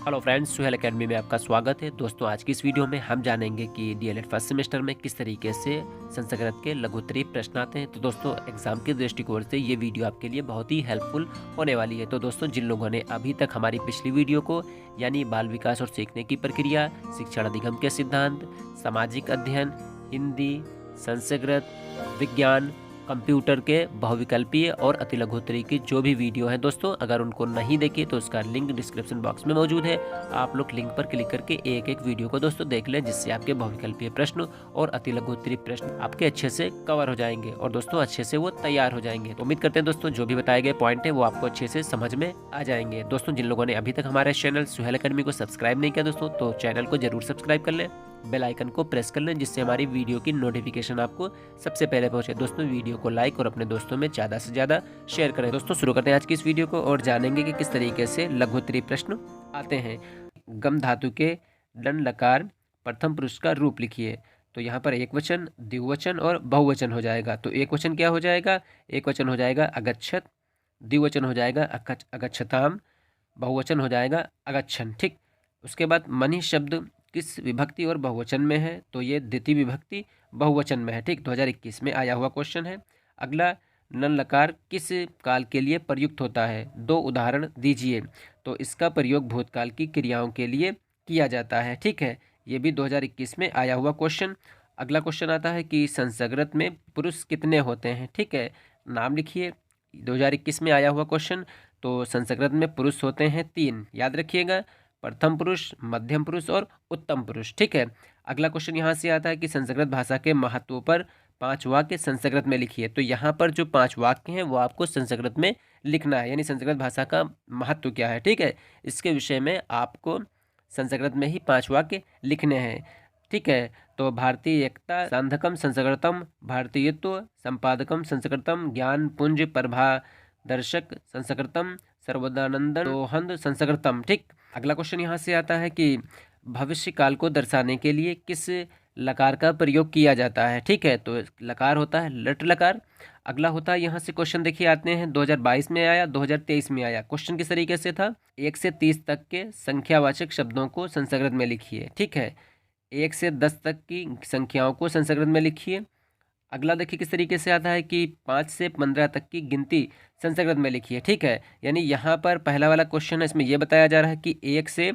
Hello friends, Suhail academy में आपका स्वागत है। दोस्तों, आज की इस वीडियो में हम जानेंगे कि डीएलएड फर्स्ट सेमेस्टर में किस तरीके से संस्कृत के लघुत्तरीय प्रश्न आते हैं। तो दोस्तों, एग्जाम के दृष्टिकोण से ये वीडियो आपके लिए बहुत ही हेल्पफुल होने वाली है। तो दोस्तों, जिन लोगों ने अभी तक हमारी पिछली वीडियो को यानी बाल विकास और सीखने की प्रक्रिया, शिक्षण अधिगम के सिद्धांत, सामाजिक अध्ययन, हिंदी, संस्कृत, विज्ञान, कंप्यूटर के बहुविकल्पीय और अति लघुत्तरीय की जो भी वीडियो है दोस्तों, अगर उनको नहीं देखी तो उसका लिंक डिस्क्रिप्शन बॉक्स में मौजूद है। आप लोग लिंक पर क्लिक करके एक एक वीडियो को दोस्तों देख लें, जिससे आपके बहुविकल्पीय प्रश्न और अति लघुत्तरीय प्रश्न आपके अच्छे से कवर हो जाएंगे और दोस्तों अच्छे से वो तैयार हो जाएंगे। तो उम्मीद करते हैं दोस्तों जो भी बताए गए पॉइंट है वो आपको अच्छे से समझ में आ जाएंगे। दोस्तों, जिन लोगों ने अभी तक हमारे चैनल सुहेल एकेडमी को सब्सक्राइब नहीं किया दोस्तों, तो चैनल को जरूर सब्सक्राइब कर लें, बेल आइकन को प्रेस कर लें, जिससे हमारी वीडियो की नोटिफिकेशन आपको सबसे पहले पहुंचे। दोस्तों, वीडियो को लाइक और अपने दोस्तों में ज़्यादा से ज़्यादा शेयर करें। दोस्तों, शुरू करते हैं आज की इस वीडियो को और जानेंगे कि किस तरीके से लघुत्तरीय प्रश्न आते हैं। गम धातु के लन लकार प्रथम पुरुष का रूप लिखिए। तो यहाँ पर एक वचन, द्विवचन और बहुवचन हो जाएगा। तो एक वचन क्या हो जाएगा? एक वचन हो जाएगा अगच्छत, द्विवचन हो जाएगा अगच्छताम, बहुवचन हो जाएगा अगच्छन। ठीक, उसके बाद मनी शब्द किस विभक्ति और बहुवचन में है? तो ये द्वितीय विभक्ति बहुवचन में है। ठीक, 2021 में आया हुआ क्वेश्चन है। अगला, नन लकार किस काल के लिए प्रयुक्त होता है? 2 उदाहरण दीजिए। तो इसका प्रयोग भूतकाल की क्रियाओं के लिए किया जाता है। ठीक है, ये भी 2021 में आया हुआ क्वेश्चन। अगला क्वेश्चन आता है कि संस्कृत में पुरुष कितने होते हैं? ठीक है, नाम लिखिए। 2021 में आया हुआ क्वेश्चन। तो संस्कृत में पुरुष होते हैं 3, याद रखिएगा, प्रथम पुरुष, मध्यम पुरुष और उत्तम पुरुष। ठीक है, अगला क्वेश्चन यहाँ से आता है कि संस्कृत भाषा के महत्व पर 5 वाक्य संस्कृत में लिखिए। तो यहाँ पर जो 5 वाक्य हैं वो आपको संस्कृत में लिखना है, यानी संस्कृत भाषा का महत्व क्या है। ठीक है, इसके विषय में आपको संस्कृत में ही 5 वाक्य लिखने हैं। ठीक है, तो भारतीय एकता सांधकम संस्कृतम, भारतीयत्व संपादकम संस्कृतम, ज्ञान पुंज प्रभा दर्शक संस्कृतम, सर्वदानंदन दोहंद संस्कृतम। ठीक, अगला क्वेश्चन यहाँ से आता है कि भविष्य काल को दर्शाने के लिए किस लकार का प्रयोग किया जाता है? ठीक है, तो लकार होता है लट लकार। अगला होता है, यहाँ से क्वेश्चन देखिए आते हैं, 2022 में आया, 2023 में आया। क्वेश्चन किस तरीके से था? 1 से 30 तक के संख्यावाचक शब्दों को संस्कृत में लिखिए। ठीक है, 1 से 10 तक की संख्याओं को संस्कृत में लिखिए। अगला देखिए किस तरीके से आता है कि 5 से 15 तक की गिनती संस्कृत में लिखिए। ठीक है, यानी यहाँ पर पहला वाला क्वेश्चन है, इसमें यह बताया जा रहा है कि 1 से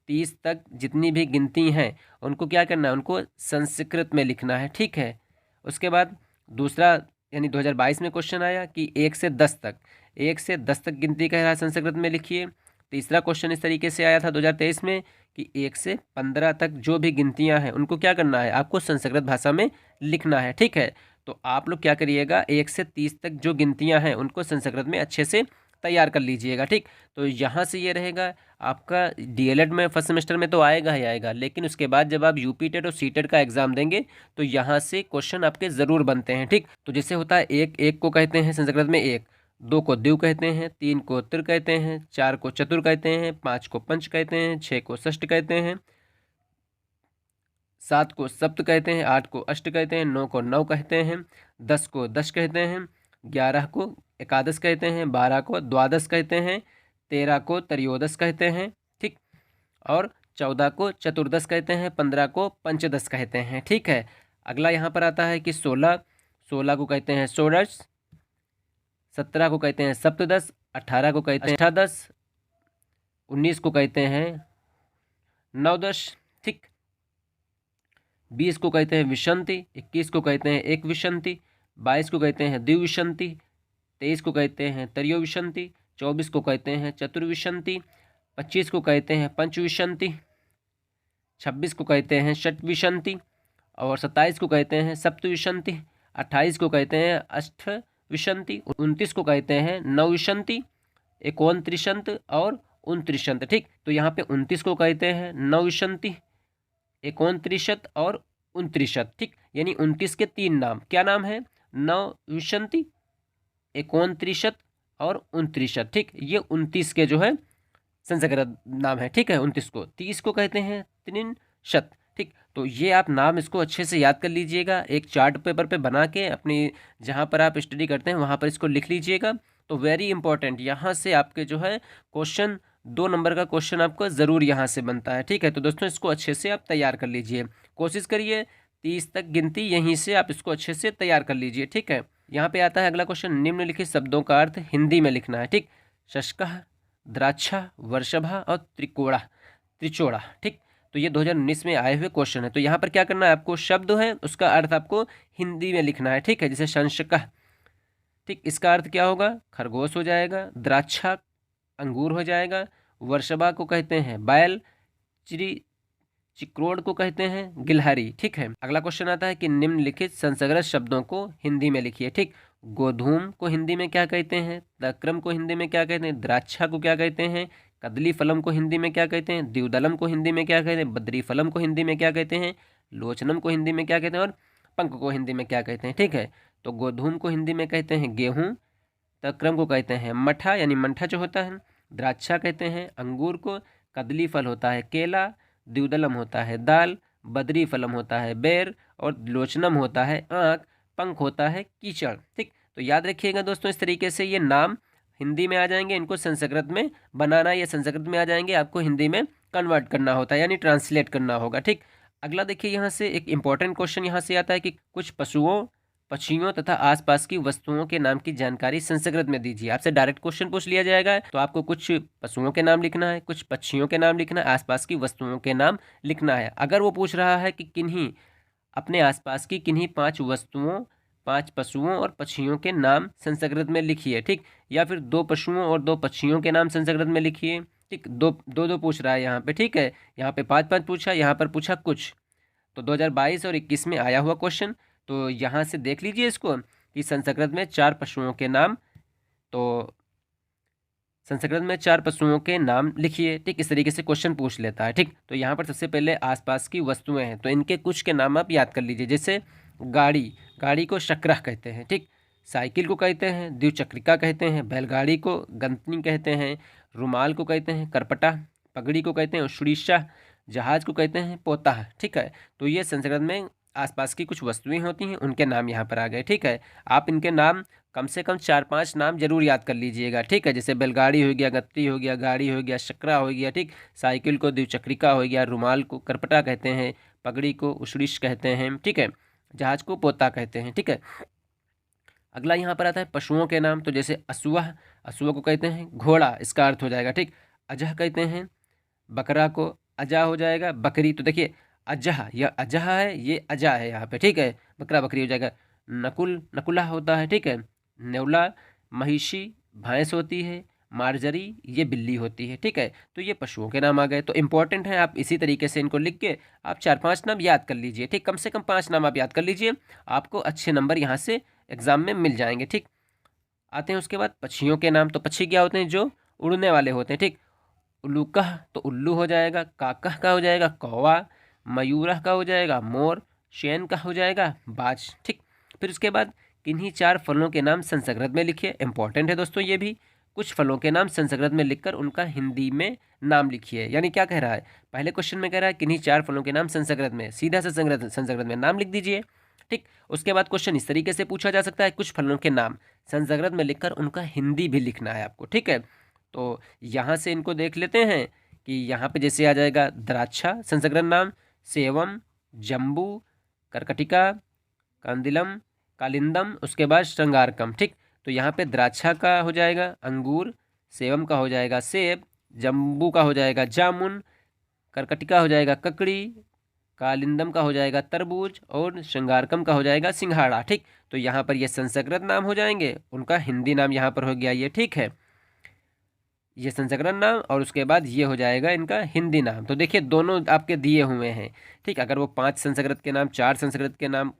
30 तक जितनी भी गिनती हैं उनको क्या करना है? उनको संस्कृत में लिखना है। ठीक है, उसके बाद दूसरा यानी 2022 में क्वेश्चन आया कि 1 से 10 तक, 1 से 10 तक गिनती कह रहा है संस्कृत में लिखिए। तीसरा क्वेश्चन इस तरीके से आया था 2023 में कि 1 से 15 तक जो भी गिनतियां हैं उनको क्या करना है? आपको संस्कृत भाषा में लिखना है। ठीक है, तो आप लोग क्या करिएगा, 1 से 30 तक जो गिनतियां हैं उनको संस्कृत में अच्छे से तैयार कर लीजिएगा। ठीक, तो यहाँ से ये रहेगा आपका डीएलएड में फर्स्ट सेमेस्टर में तो आएगा ही आएगा, लेकिन उसके बाद जब आप यूपी टेट और सी टेट का एग्जाम देंगे तो यहाँ से क्वेश्चन आपके ज़रूर बनते हैं। ठीक, तो जैसे होता है एक एक को कहते हैं संस्कृत में एक, 2 को द्विव कहते हैं, 3 को तिर कहते हैं, 4 को चतुर कहते हैं, 5 को पंच कहते हैं, 6 को षष्ठ कहते हैं, 7 को सप्त कहते हैं, 8 को अष्ट कहते हैं, 9 को नव कहते हैं, 10 को दश कहते हैं, 11 को एकादश कहते हैं, 12 को द्वादश कहते हैं, 13 को त्रयोदश कहते हैं। ठीक, और 14 को चतुर्दश कहते हैं, 15 को पंचदश कहते हैं। ठीक है, अगला यहाँ पर आता है कि 16 को कहते हैं षोडश, 17 को कहते हैं सप्तदश, 18 को कहते हैं अष्टादश, 19 को कहते हैं नवदश। ठीक, 20 को कहते हैं विशंति, 21 को कहते हैं एक विशंति, 22 को कहते हैं द्विविशंति, 23 को कहते हैं त्रयोविशंति, 24 को कहते हैं चतुर्विशंति, 25 को कहते हैं पंचविशंति, 26 को कहते हैं षटविशंति और 27 को कहते हैं सप्तविशंति, 28 को कहते हैं अष्टविशंति, 29 को कहते हैं नवविशंति, 29 और 29। ठीक, तो यहाँ पे 29 को कहते हैं नवविशंति, 29 और 29। ठीक, यानी 29 के 3 नाम, क्या नाम है? नवविशंति, 29 और 29। ठीक, ये 29 के जो है संस्कृत नाम है। ठीक है, 29 को, 30 को कहते हैं त्रिशत। ठीक, तो ये आप नाम इसको अच्छे से याद कर लीजिएगा, एक चार्ट पेपर पे बना के अपनी जहाँ पर आप स्टडी करते हैं वहाँ पर इसको लिख लीजिएगा। तो वेरी इंपॉर्टेंट, यहाँ से आपके जो है क्वेश्चन 2 नंबर का क्वेश्चन आपको ज़रूर यहाँ से बनता है। ठीक है, तो दोस्तों इसको अच्छे से आप तैयार कर लीजिए, कोशिश करिए 30 तक गिनती यहीं से आप इसको अच्छे से तैयार कर लीजिए। ठीक है, यहाँ पे आता है अगला क्वेश्चन, निम्नलिखित शब्दों का अर्थ हिंदी में लिखना है। ठीक, शशकः, द्राक्षा, वर्षभा और त्रिचोड़ा। ठीक, तो ये 2019 में आए हुए क्वेश्चन है। तो यहाँ पर क्या करना है, आपको शब्द है उसका अर्थ आपको हिंदी में लिखना है। ठीक है, जैसे शंशकः, ठीक, इसका अर्थ क्या होगा, खरगोश हो जाएगा। द्राक्षा अंगूर हो जाएगा। वर्षभा को कहते हैं बैल। चिक्रोड को कहते हैं गिलहरी। ठीक है, अगला क्वेश्चन आता है कि निम्नलिखित संस्कृत शब्दों को हिंदी में लिखिए। ठीक, गोधूम को हिंदी में क्या कहते हैं, तक्रम को हिंदी में क्या कहते हैं, द्राक्षा को क्या कहते हैं, कदली फलम को हिंदी में क्या कहते हैं, द्विदलम को हिंदी में क्या कहते हैं, बद्री फलम को हिंदी में क्या कहते हैं, लोचनम को हिंदी में क्या कहते हैं और पंख को हिंदी में क्या कहते हैं। ठीक है, तो गोधूम को हिंदी में कहते हैं गेहूँ, तक्रम को कहते हैं मठा यानी मंठा जो होता है, द्राक्षा कहते हैं अंगूर को, कदली फल होता है केला, द्विदलम होता है दाल, बद्री फलम होता है बेर और लोचनम होता है आँख, पंख होता है कीचड़। ठीक, तो याद रखिएगा दोस्तों, इस तरीके से ये नाम हिंदी में आ जाएंगे, इनको संस्कृत में बनाना या संस्कृत में आ जाएंगे, आपको हिंदी में कन्वर्ट करना होता है यानी ट्रांसलेट करना होगा। ठीक, अगला देखिए यहाँ से एक इंपॉर्टेंट क्वेश्चन यहाँ से आता है कि कुछ पशुओं, पक्षियों तथा आसपास की वस्तुओं के नाम की जानकारी संस्कृत में दीजिए। आपसे डायरेक्ट क्वेश्चन पूछ लिया जाएगा, तो आपको कुछ पशुओं के नाम लिखना है, कुछ पक्षियों के नाम लिखना है, आसपास की वस्तुओं के नाम लिखना है। अगर वो पूछ रहा है कि किन्हीं अपने आसपास की किन्हीं 5 वस्तुओं, 5 पशुओं और पक्षियों के नाम संस्कृत में लिखिए। ठीक, या फिर 2 पशुओं और 2 पक्षियों के नाम संस्कृत में लिखिए। ठीक, दो पूछ रहा है यहाँ पे। ठीक है, यहाँ पे 5 पूछा, यहाँ पर पूछा कुछ। तो 2022 और 21 में आया हुआ क्वेश्चन। तो यहाँ से देख लीजिए इसको कि संस्कृत में 4 पशुओं के नाम, तो संस्कृत में 4 पशुओं के नाम लिखिए। ठीक, इस तरीके से क्वेश्चन पूछ लेता है। ठीक, तो यहाँ पर सबसे पहले आसपास की वस्तुएं हैं, तो इनके कुछ के नाम आप याद कर लीजिए। जैसे गाड़ी को शक्रह कहते हैं। ठीक, साइकिल को कहते हैं द्विचक्रिका कहते हैं, बैलगाड़ी को गंतनी कहते हैं, रुमाल को कहते हैं करपटा, पगड़ी को कहते हैं उड़ीसा, जहाज को कहते हैं पोता। ठीक है, तो ये संस्कृत में आसपास की कुछ वस्तुएं होती हैं, उनके नाम यहाँ पर आ गए। ठीक है, आप इनके नाम कम से कम 4-5 नाम जरूर याद कर लीजिएगा। ठीक है, जैसे बैलगाड़ी हो गया, गत्ती हो गया, गाड़ी हो गया, शकरा हो गया। ठीक, साइकिल को द्विचक्रिका हो गया, रुमाल को करपटा कहते हैं, पगड़ी को उषरीश कहते हैं। ठीक है, जहाज को पोता कहते हैं। ठीक है, अगला यहाँ पर आता है पशुओं के नाम। तो जैसे असुआ को कहते हैं घोड़ा, इसका अर्थ हो जाएगा। ठीक, अजह कहते हैं बकरा को, अजा हो जाएगा बकरी। तो देखिए अजह, यह अजह है, ये अजा है यहाँ पे। ठीक है, बकरा बकरी हो जाएगा। नकुला होता है। ठीक है, नेवला महिषी भैंस होती है, मार्जरी ये बिल्ली होती है। ठीक है, तो ये पशुओं के नाम आ गए। तो इंपॉर्टेंट है, आप इसी तरीके से इनको लिख के आप 4-5 नाम याद कर लीजिए। ठीक, कम से कम 5 नाम आप याद कर लीजिए, आपको अच्छे नंबर यहाँ से एग्जाम में मिल जाएंगे। ठीक, आते हैं उसके बाद पक्षियों के नाम। तो पक्षी क्या होते हैं, जो उड़ने वाले होते हैं। ठीक, उल्लूकह तो उल्लू हो जाएगा, काकह का हो जाएगा कौवा, मयूरह का हो जाएगा मोर, शैन का हो जाएगा बाज। ठीक, फिर उसके बाद किन्हीं 4 फलों के नाम संस्कृत में लिखिए। इंपॉर्टेंट है दोस्तों ये भी, कुछ फलों के नाम संस्कृत में लिखकर उनका हिंदी में नाम लिखिए। यानी क्या कह रहा है, पहले क्वेश्चन में कह रहा है किन्हीं 4 फलों के नाम संस्कृत में, सीधा से संस्कृत में नाम लिख दीजिए। ठीक, उसके बाद क्वेश्चन इस तरीके से पूछा जा सकता है, कुछ फलों के नाम संस्कृत में लिखकर उनका हिंदी भी लिखना है आपको। ठीक है, तो यहाँ से इनको देख लेते हैं कि यहाँ पे जैसे आ जाएगा द्राक्षा संस्कृत नाम, सेवम, जम्बू, करकटिका, कांदिलम, कालिंदम, उसके बाद श्रृंगारकम। ठीक, तो यहाँ पे द्राक्षा का हो जाएगा अंगूर, सेवम का हो जाएगा सेब, जम्बू का हो जाएगा जामुन, करकटिका हो जाएगा ककड़ी, कालिंदम का हो जाएगा तरबूज और श्रृंगारकम का हो जाएगा सिंघाड़ा। ठीक, तो यहाँ पर ये संस्कृत नाम हो जाएंगे, उनका हिंदी नाम यहाँ पर हो गया ये। ठीक है, ये संस्कृत नाम और उसके बाद ये हो जाएगा इनका हिंदी नाम। तो देखिए दोनों आपके दिए हुए हैं। ठीक, अगर वो 5 संस्कृत के नाम, 4 संस्कृत के नाम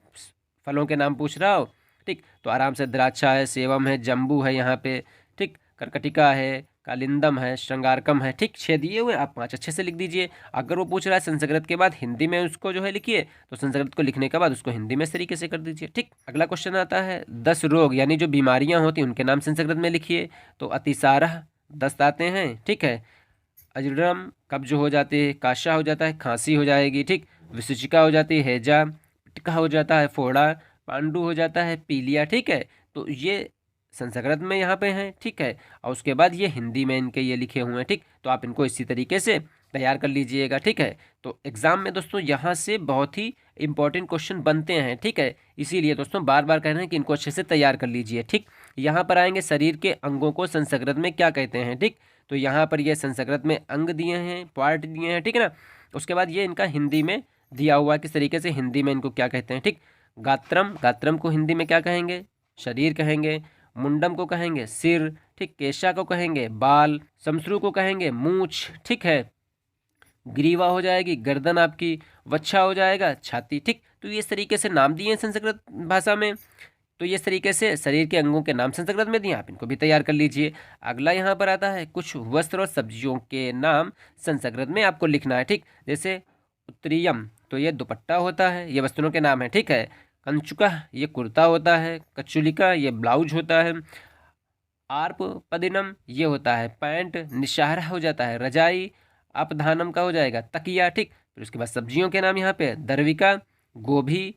फलों के नाम पूछ रहा हो, ठीक, तो आराम से द्राक्षा है, सेवम है, जम्बू है यहाँ पे। ठीक, करकटिका है, कालिंदम है, श्रृंगारकम है। ठीक, 6 दिए हुए, आप 5 अच्छे से लिख दीजिए। अगर वो पूछ रहा है संस्कृत के बाद हिंदी में उसको जो है लिखिए, तो संस्कृत को लिखने के बाद उसको हिंदी में इस तरीके से कर दीजिए। ठीक, अगला क्वेश्चन आता है 10 रोग यानी जो बीमारियां होती हैं उनके नाम संस्कृत में लिखिए। तो अतिसारह 10 आते हैं। ठीक है, अजरम कब्ज हो जाती है, काशा हो जाता है, खांसी हो जाएगी। ठीक, विसूचिका हो जाती है, हैजा, पिटका हो जाता है, फोड़ा, पांडु हो जाता है, पीलिया। ठीक है, तो ये संस्कृत में यहाँ पे हैं, ठीक है, और उसके बाद ये हिंदी में इनके ये लिखे हुए हैं, ठीक। तो आप इनको इसी तरीके से तैयार कर लीजिएगा, ठीक है। तो एग्जाम में दोस्तों यहाँ से बहुत ही इंपॉर्टेंट क्वेश्चन बनते हैं, ठीक है। इसीलिए दोस्तों बार बार कह रहे हैं कि इनको अच्छे से तैयार कर लीजिए, ठीक। यहाँ पर आएंगे शरीर के अंगों को संस्कृत में क्या कहते हैं, ठीक। तो यहाँ पर ये संस्कृत में अंग दिए हैं, पार्ट दिए हैं, ठीक है ना। उसके बाद ये इनका हिंदी में दिया हुआ है किस तरीके से, हिंदी में इनको क्या कहते हैं, ठीक। गात्रम, गात्रम को हिंदी में क्या कहेंगे, शरीर कहेंगे। मुंडम को कहेंगे सिर, ठीक। केशा को कहेंगे बाल। शमश्रु को कहेंगे मूछ, ठीक है। ग्रीवा हो जाएगी गर्दन आपकी। वच्छा हो जाएगा छाती, ठीक। तो ये इस तरीके से नाम दिए हैं संस्कृत भाषा में। तो ये इस तरीके से शरीर के अंगों के नाम संस्कृत में दिए, आप इनको भी तैयार कर लीजिए। अगला यहाँ पर आता है कुछ वस्त्र और सब्जियों के नाम संस्कृत में आपको लिखना है, ठीक। जैसे उत्तरीयम, तो ये दुपट्टा होता है, ये वस्त्रों के नाम है, ठीक है। कंचुका, ये कुर्ता होता है। कचुलिका, ये ब्लाउज होता है। आर्प पदिनम, ये होता है पैंट। निशाहरा हो जाता है रजाई। अपधानम का हो जाएगा तकिया, ठीक। फिर उसके बाद सब्जियों के नाम यहाँ पे दरविका, गोभी,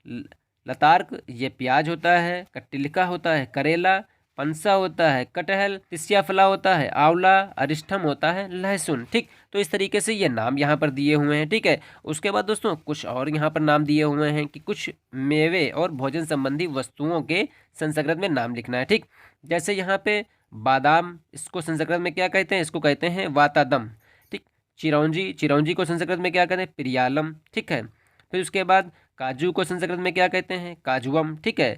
लतार्क, ये प्याज होता है। कट्टिलिका होता है करेला। पंसा होता है कटहल। तिस्याफला होता है आंवला। अरिष्ठम होता है लहसुन, ठीक। तो इस तरीके से ये नाम यहाँ पर दिए हुए हैं, ठीक है। उसके बाद दोस्तों कुछ और यहाँ पर नाम दिए हुए हैं कि कुछ मेवे और भोजन संबंधी वस्तुओं के संस्कृत में नाम लिखना है, ठीक। जैसे यहाँ पे बादाम, इसको संस्कृत में क्या कहते हैं, इसको कहते हैं वातादम, ठीक। चिरौंजी, चिरौंजी को संस्कृत में क्या कहते हैं, प्रियालम, ठीक है। फिर उसके बाद काजू को संस्कृत में क्या कहते हैं, काजुअम, ठीक है।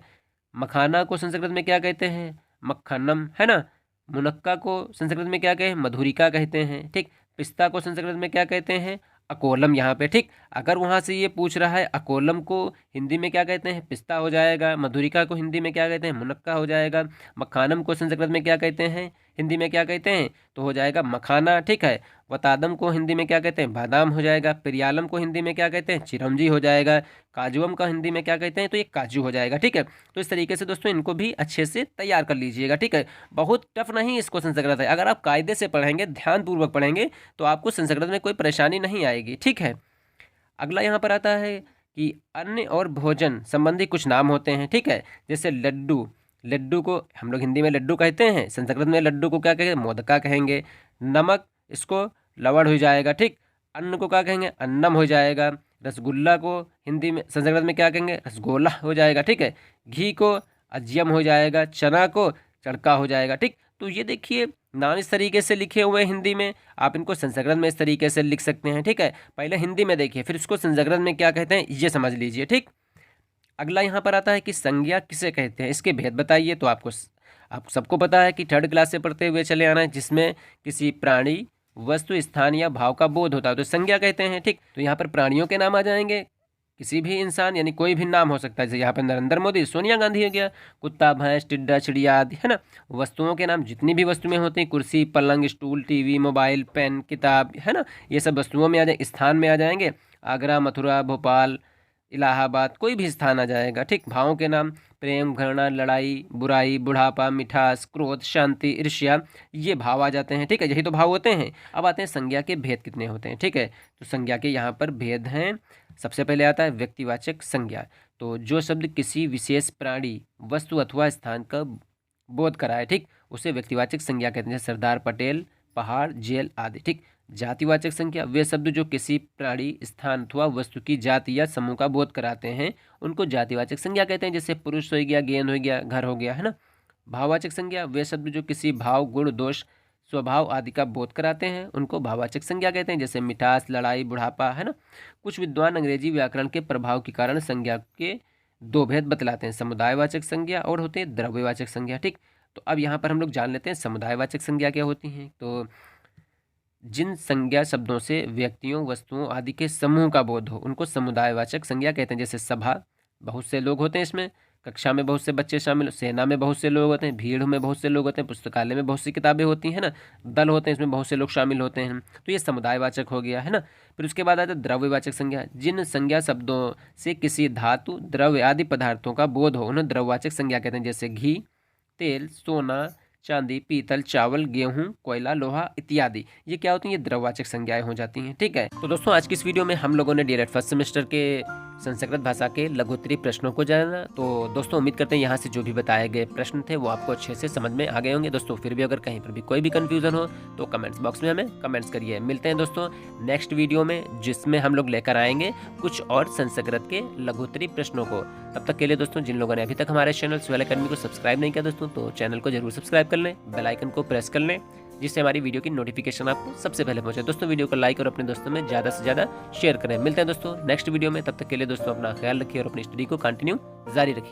मखाना को संस्कृत में क्या कहते हैं, मक्खनम, है ना। मुनक्का को संस्कृत में क्या कहते हैं, मधुरिका कहते हैं, ठीक। पिस्ता को संस्कृत में क्या कहते हैं, अकोलम, यहाँ पे, ठीक। अगर वहाँ से ये पूछ रहा है अकोलम को हिंदी में क्या कहते हैं, पिस्ता हो जाएगा। मधुरिका को हिंदी में क्या कहते हैं, मुनक्का हो जाएगा। मखानम को संस्कृत में क्या कहते हैं, हिंदी में क्या कहते हैं, तो हो जाएगा मखाना, ठीक है। वतादम को हिंदी में क्या कहते हैं, बादाम हो जाएगा। प्रियालम को हिंदी में क्या कहते हैं, चिरौंजी हो जाएगा। काजुअम का हिंदी में क्या कहते हैं, तो ये काजू हो जाएगा, ठीक है। तो इस तरीके से दोस्तों इनको भी अच्छे से तैयार कर लीजिएगा, ठीक है। बहुत टफ नहीं इसको संस्कृत है, अगर आप कायदे से पढ़ेंगे, ध्यानपूर्वक पढ़ेंगे, तो आपको संस्कृत में कोई परेशानी नहीं आएगी, ठीक है। अगला यहाँ पर आता है कि अन्न और भोजन संबंधी कुछ नाम होते हैं, ठीक है। जैसे लड्डू, लड्डू को हम लोग हिंदी में लड्डू कहते हैं, संस्कृत में लड्डू को क्या कहेंगे, मोदका कहेंगे। नमक, इसको लवण हो जाएगा, ठीक। अन्न को क्या कहेंगे, अन्नम हो जाएगा। रसगुल्ला को हिंदी में संस्कृत में क्या कहेंगे, रसगोला हो जाएगा, ठीक है। घी को अज्यम हो जाएगा। चना को चड़का हो जाएगा, ठीक। तो ये देखिए नाम इस तरीके से लिखे हुए हैं हिंदी में, आप इनको संस्कृत में इस तरीके से लिख सकते हैं, ठीक है। पहले हिंदी में देखिए, फिर इसको संस्कृत में क्या कहते हैं ये समझ लीजिए, ठीक। अगला यहाँ पर आता है कि संज्ञा किसे कहते हैं, इसके भेद बताइए। तो आप सबको पता है कि थर्ड क्लास से पढ़ते हुए चले आना है, जिसमें किसी प्राणी, वस्तु, स्थान या भाव का बोध होता है तो संज्ञा कहते हैं, ठीक। तो यहाँ पर प्राणियों के नाम आ जाएंगे, किसी भी इंसान यानी कोई भी नाम हो सकता है, जैसे यहाँ पर नरेंद्र मोदी, सोनिया गांधी हो गया। कुत्ता, भैंस, टिड्डा, चिड़िया आदि, है ना। वस्तुओं के नाम जितनी भी वस्तुएं होती हैं, कुर्सी, पलंग, स्टूल, टीवी, मोबाइल, पेन, किताब, है ना, ये सब वस्तुओं में आ जाए। स्थान में आ जाएंगे आगरा, मथुरा, भोपाल, इलाहाबाद, कोई भी स्थान आ जाएगा, ठीक। भावों के नाम प्रेम, घृणा, लड़ाई, बुराई, बुढ़ापा, मिठास, क्रोध, शांति, ईर्ष्या, ये भाव आ जाते हैं, ठीक है। यही तो भाव होते हैं। अब आते हैं संज्ञा के भेद कितने होते हैं, ठीक है। तो संज्ञा के यहाँ पर भेद हैं। सबसे पहले आता है व्यक्तिवाचक संज्ञा, तो जो शब्द किसी विशेष प्राणी, वस्तु अथवा स्थान का बोध कराए, ठीक, उसे व्यक्तिवाचक संज्ञा कहते हैं। जैसे सरदार पटेल, पहाड़, जेल आदि, ठीक। जातिवाचक संज्ञा, वे शब्द जो किसी प्राणी, स्थान अथवा वस्तु की जाति या समूह का बोध कराते हैं, उनको जातिवाचक संज्ञा कहते हैं। जैसे पुरुष हो गया, गेंद हो गया, घर हो गया, है ना। भाववाचक संज्ञा, वे शब्द जो किसी भाव, गुण, दोष, स्वभाव आदि का बोध कराते हैं, उनको भाववाचक संज्ञा कहते हैं। जैसे मिठास, लड़ाई, बुढ़ापा, है ना। कुछ विद्वान अंग्रेजी व्याकरण के प्रभाव के कारण संज्ञा के दो भेद बतलाते हैं, समुदायवाचक संज्ञा और होते हैं द्रव्यवाचक संज्ञा, ठीक। तो अब यहाँ पर हम लोग जान लेते हैं समुदायवाचक संज्ञा क्या होती हैं। तो जिन संज्ञा शब्दों से व्यक्तियों, वस्तुओं आदि के समूह का बोध हो, उनको समुदायवाचक संज्ञा कहते हैं। जैसे सभा, बहुत से लोग होते हैं इसमें। कक्षा में बहुत से बच्चे शामिल, सेना में बहुत से लोग होते हैं, भीड़ में बहुत से लोग होते हैं, पुस्तकालय में बहुत सी किताबें होती हैं ना, दल होते हैं, इसमें बहुत से लोग शामिल होते हैं। तो ये समुदायवाचक हो गया, है ना। फिर उसके बाद आता है द्रव्यवाचक संज्ञा, जिन संज्ञा शब्दों से किसी धातु, द्रव्य आदि पदार्थों का बोध हो, उन्हें द्रव्यवाचक संज्ञा कहते हैं। जैसे घी, तेल, सोना, चांदी, पीतल, चावल, गेहूं, कोयला, लोहा इत्यादि, ये क्या होती हैं, ये द्रव्यवाचक संज्ञाएं हो जाती हैं, ठीक है। तो दोस्तों आज की इस वीडियो में हम लोगों ने डीएलएड फर्स्ट सेमेस्टर के संस्कृत भाषा के लघुत्तरीय प्रश्नों को जानना। तो दोस्तों उम्मीद करते हैं यहाँ से जो भी बताए गए प्रश्न थे वो आपको अच्छे से समझ में आ गए होंगे। दोस्तों फिर भी अगर कहीं पर भी कोई भी कंफ्यूजन हो तो कमेंट्स बॉक्स में हमें कमेंट्स करिए। मिलते हैं दोस्तों नेक्स्ट वीडियो में, जिसमें हम लोग लेकर आएंगे कुछ और संस्कृत के लघुत्तरीय प्रश्नों को। तब तक के लिए दोस्तों, जिन लोगों ने अभी तक हमारे चैनल स्वेल एकेडमी को सब्सक्राइब नहीं किया दोस्तों, तो चैनल को जरूर सब्सक्राइब कर लें, बेल आइकन को प्रेस कर लें, जिससे हमारी वीडियो की नोटिफिकेशन आपको सबसे पहले पहुंचे। दोस्तों वीडियो को लाइक और अपने दोस्तों में ज़्यादा से ज़्यादा शेयर करें। मिलते हैं दोस्तों नेक्स्ट वीडियो में, तब तक के लिए दोस्तों अपना ख्याल रखिए और अपनी स्टडी को कंटिन्यू जारी रखिए।